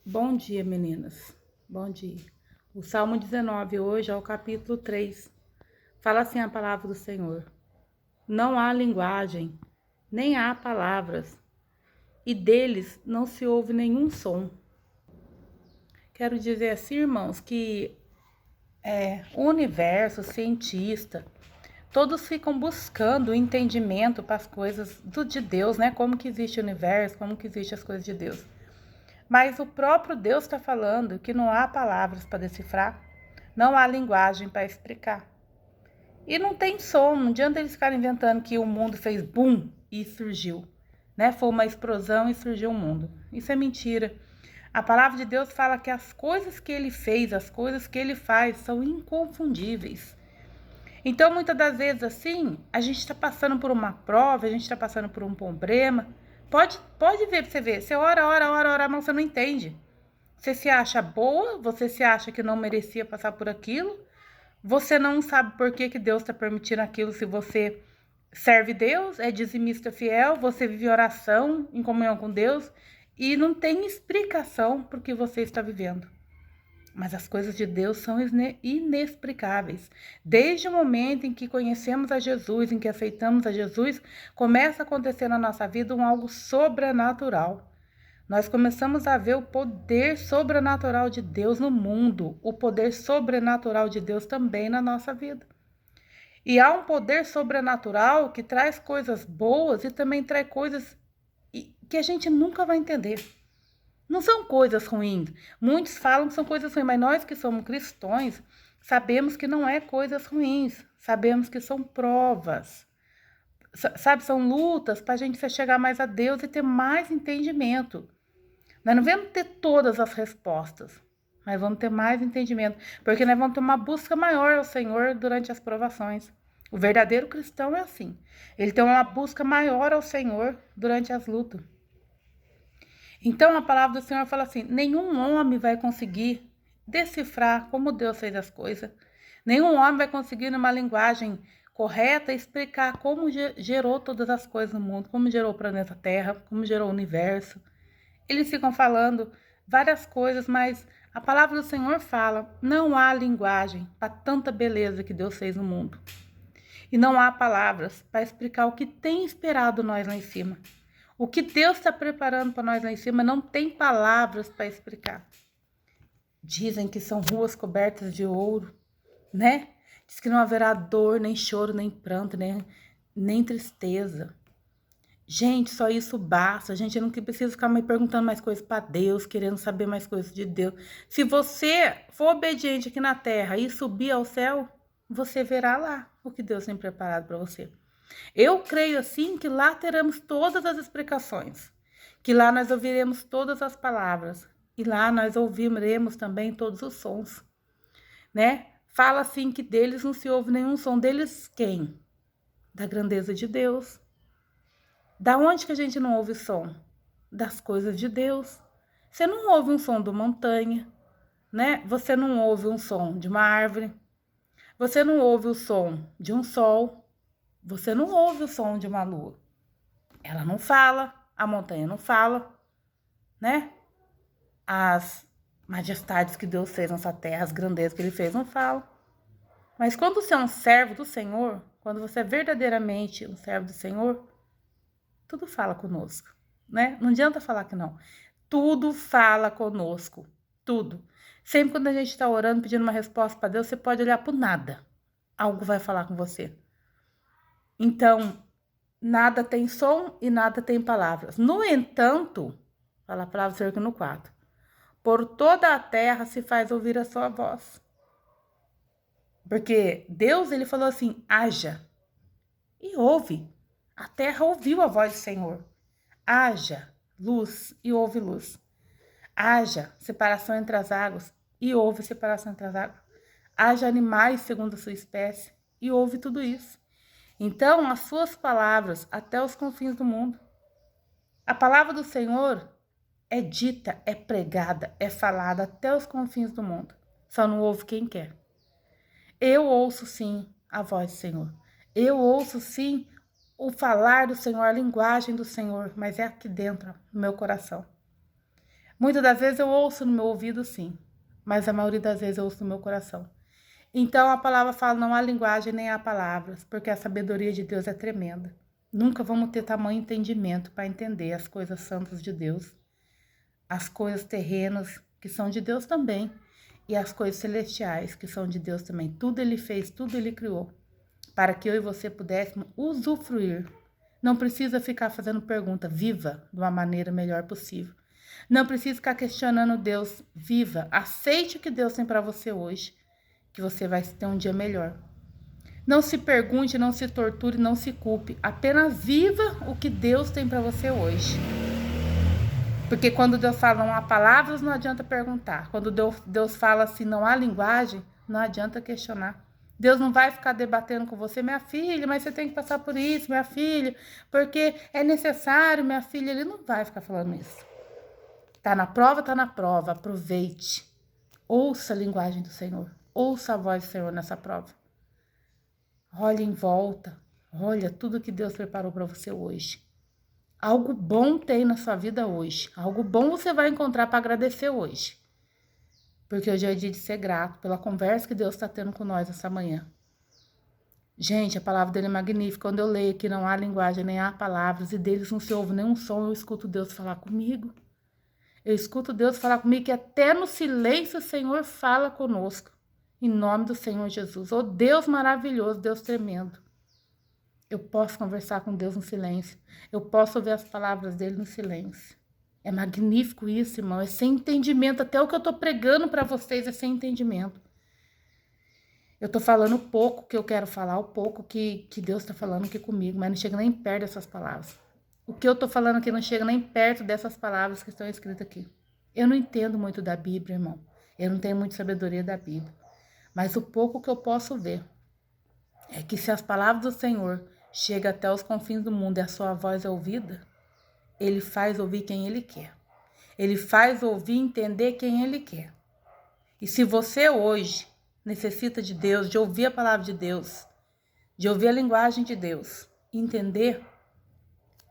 Bom dia, meninas. Bom dia. O Salmo 19 hoje é o capítulo 3. Fala assim a palavra do Senhor. Não há linguagem, nem há palavras, e deles não se ouve nenhum som. Quero dizer assim, irmãos, que o universo, o cientista, todos ficam buscando o entendimento para as coisas de Deus, né? Como que existe o universo, como que existe as coisas de Deus. Mas o próprio Deus está falando que não há palavras para decifrar, não há linguagem para explicar. E não tem som, não adianta eles ficarem inventando que o mundo fez boom e surgiu, né? Foi uma explosão e surgiu o mundo. Isso é mentira. A palavra de Deus fala que as coisas que ele fez, as coisas que ele faz são inconfundíveis. Então, muitas das vezes, assim, a gente está passando por uma prova, a gente está passando por um problema. Pode ver para você ver. Você ora, mas você não entende. Você se acha boa, você se acha que não merecia passar por aquilo, você não sabe por que Deus está permitindo aquilo se você serve Deus, é dizimista fiel, você vive oração em comunhão com Deus e não tem explicação por que você está vivendo. Mas as coisas de Deus são inexplicáveis. Desde o momento em que conhecemos a Jesus, em que aceitamos a Jesus, começa a acontecer na nossa vida algo sobrenatural. Nós começamos a ver o poder sobrenatural de Deus no mundo, o poder sobrenatural de Deus também na nossa vida. E há um poder sobrenatural que traz coisas boas e também traz coisas que a gente nunca vai entender. Não são coisas ruins. Muitos falam que são coisas ruins, mas nós que somos cristãos sabemos que não é coisas ruins. Sabemos que são provas. Sabe, são lutas para a gente chegar mais a Deus e ter mais entendimento. Nós não vamos ter todas as respostas, mas vamos ter mais entendimento, porque nós vamos ter uma busca maior ao Senhor durante as provações. O verdadeiro cristão é assim. Ele tem uma busca maior ao Senhor durante as lutas. Então a palavra do Senhor fala assim: nenhum homem vai conseguir decifrar como Deus fez as coisas. Nenhum homem vai conseguir, numa linguagem correta, explicar como gerou todas as coisas no mundo, como gerou o planeta Terra, como gerou o universo. Eles ficam falando várias coisas, mas a palavra do Senhor fala: não há linguagem para tanta beleza que Deus fez no mundo. E não há palavras para explicar o que tem esperado nós lá em cima. O que Deus está preparando para nós lá em cima não tem palavras para explicar. Dizem que são ruas cobertas de ouro, né? Diz que não haverá dor, nem choro, nem pranto, nem tristeza. Gente, só isso basta. A gente não precisa ficar me perguntando mais coisas para Deus, querendo saber mais coisas de Deus. Se você for obediente aqui na terra e subir ao céu, você verá lá o que Deus tem preparado para você. Eu creio assim que lá teremos todas as explicações, que lá nós ouviremos todas as palavras e lá nós ouviremos também todos os sons, né? Fala assim que deles não se ouve nenhum som. Deles quem? Da grandeza de Deus. Da onde que a gente não ouve som? Das coisas de Deus. Você não ouve um som de uma montanha, né? Você não ouve um som de uma árvore. Você não ouve o som de um sol. Você não ouve o som de uma lua. Ela não fala, a montanha não fala, né? As majestades que Deus fez nessa terra, as grandezas que Ele fez, não falam. Mas quando você é um servo do Senhor, quando você é verdadeiramente um servo do Senhor, tudo fala conosco, né? Não adianta falar que não. Tudo fala conosco, tudo. Sempre quando a gente está orando, pedindo uma resposta para Deus, você pode olhar para o nada. Algo vai falar com você. Então, nada tem som e nada tem palavras. No entanto, fala a palavra do Senhor aqui no 4. Por toda a terra se faz ouvir a sua voz. Porque Deus, ele falou assim, haja. E ouve. A terra ouviu a voz do Senhor. Haja luz e houve luz. Haja separação entre as águas e houve separação entre as águas. Haja animais segundo a sua espécie e houve tudo isso. Então, as suas palavras até os confins do mundo. A palavra do Senhor é dita, é pregada, é falada até os confins do mundo. Só não ouve quem quer. Eu ouço sim a voz do Senhor. Eu ouço sim o falar do Senhor, a linguagem do Senhor, mas é aqui dentro, no meu coração. Muitas das vezes eu ouço no meu ouvido, sim, mas a maioria das vezes eu ouço no meu coração. Então a palavra fala, não há linguagem nem há palavras, porque a sabedoria de Deus é tremenda. Nunca vamos ter tamanho entendimento para entender as coisas santas de Deus, as coisas terrenas, que são de Deus também, e as coisas celestiais, que são de Deus também. Tudo Ele fez, tudo Ele criou, para que eu e você pudéssemos usufruir. Não precisa ficar fazendo pergunta, viva de uma maneira melhor possível. Não precisa ficar questionando Deus, viva, aceite o que Deus tem para você hoje, que você vai ter um dia melhor. Não se pergunte, não se torture, não se culpe, apenas viva o que Deus tem para você hoje. Porque quando Deus fala não há palavras, não adianta perguntar. Quando Deus fala assim, não há linguagem, não adianta questionar. Deus não vai ficar debatendo com você, minha filha, mas você tem que passar por isso, minha filha, porque é necessário, minha filha. Ele não vai ficar falando isso. Tá na prova, aproveite. Ouça a linguagem do Senhor, ouça a voz do Senhor nessa prova. Olhe em volta, olha tudo que Deus preparou para você hoje. Algo bom tem na sua vida hoje. Algo bom você vai encontrar para agradecer hoje. Porque hoje é dia de ser grato pela conversa que Deus está tendo com nós essa manhã. Gente, a palavra dele é magnífica. Quando eu leio que não há linguagem, nem há palavras, e deles não se ouve nenhum som, eu escuto Deus falar comigo. Eu escuto Deus falar comigo que até no silêncio o Senhor fala conosco. Em nome do Senhor Jesus. Oh, Deus maravilhoso, Deus tremendo. Eu posso conversar com Deus no silêncio. Eu posso ouvir as palavras dele no silêncio. É magnífico isso, irmão. É sem entendimento. Até o que eu tô pregando para vocês é sem entendimento. Eu tô falando o pouco que eu quero falar, o pouco que Deus tá falando aqui comigo, mas não chega nem perto dessas palavras. O que eu tô falando aqui não chega nem perto dessas palavras que estão escritas aqui. Eu não entendo muito da Bíblia, irmão. Eu não tenho muita sabedoria da Bíblia. Mas o pouco que eu posso ver é que se as palavras do Senhor chegam até os confins do mundo e a sua voz é ouvida, Ele faz ouvir quem Ele quer. Ele faz ouvir e entender quem Ele quer. E se você hoje necessita de Deus, de ouvir a palavra de Deus, de ouvir a linguagem de Deus, entender,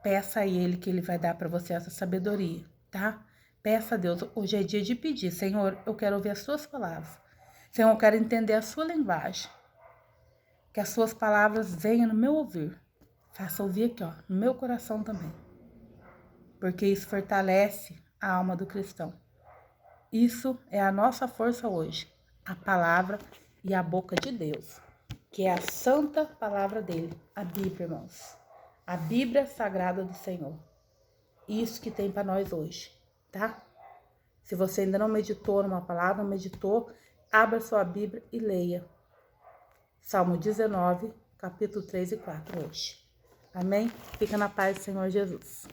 peça a Ele que Ele vai dar para você essa sabedoria, tá? Peça a Deus. Hoje é dia de pedir. Senhor, eu quero ouvir as suas palavras. Senhor, eu quero entender a sua linguagem. Que as suas palavras venham no meu ouvir. Faça ouvir aqui, ó, no meu coração também. Porque isso fortalece a alma do cristão. Isso é a nossa força hoje. A palavra e a boca de Deus. Que é a santa palavra dele. A Bíblia, irmãos. A Bíblia sagrada do Senhor. Isso que tem para nós hoje, tá? Se você ainda não meditou numa palavra, não meditou, abra sua Bíblia e leia. Salmo 19, capítulo 3 e 4 hoje. Amém? Fica na paz do Senhor Jesus.